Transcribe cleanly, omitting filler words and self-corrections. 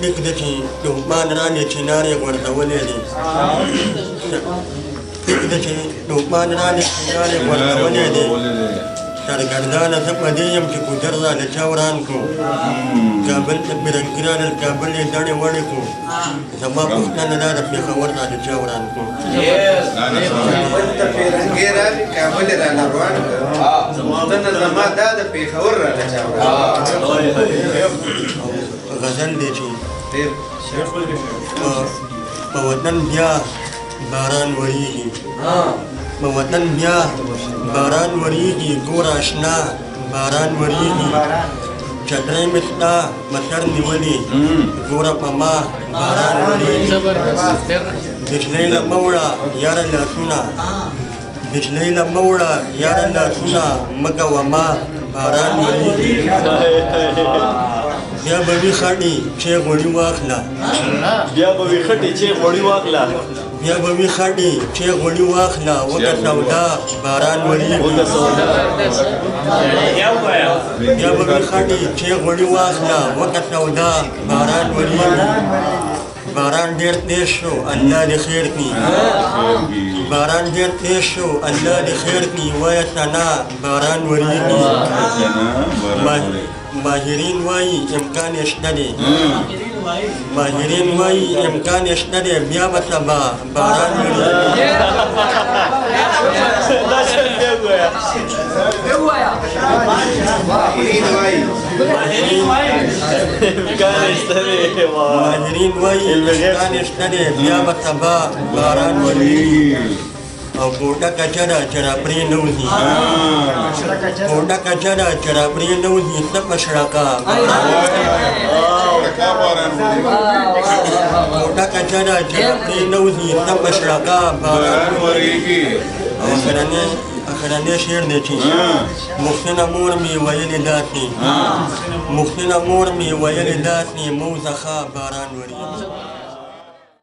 Dikdaki dumman rani cinare gwarda wale ne. Dikdaki dumman rani cinare gwarda wale ne. Targardana zaba da yamki kudarza da shawranku. Gabal tabbiran kiranar gabal ne dare wani ku. Zama ku kana da fi kawarda da shawranku. Wanda fi rangira gabal da narwan. Tana zama da fi kawarda da shawranku. Gazal da ce mawatan biya baran warihi mawatan biya baran warihi gorashna baran warihi chadrai mitna matarni wali gora pama baran warihi bishlayla mawla yara la suna bishlayla mawla yara la suna magawama baran warihi بیا بوی خاطی چه غوړی واخلا بیا بوی خاطی چه غوړی واخلا وکړه سودا باران وری وکړه سودا بیا بوی خاطی چه غوړی واخلا وکړه سودا باران وری باران ډیر تیز شو الله دې خیر کړي باران ډیر تیز شو الله دې خیر کړي وای ثنا باران وریږي ماهرین وای امکان شته دی ماهرین وای امکان شته دی بیا به سبا باران وریږي ماهرین وای امکان شته دی بیا به سبا باران وریږي او کوټه کچره چرپرې نوځي کوټه کچره چرپرې نوځي ته پشړکا کوټه کچره چرپرې نوځي ته پشړکا باران وریږي اخرانه شعر دی چې محسنه مور مې ویلې داسې محسنه مور مې ویلې داسې موزخه باران وریږي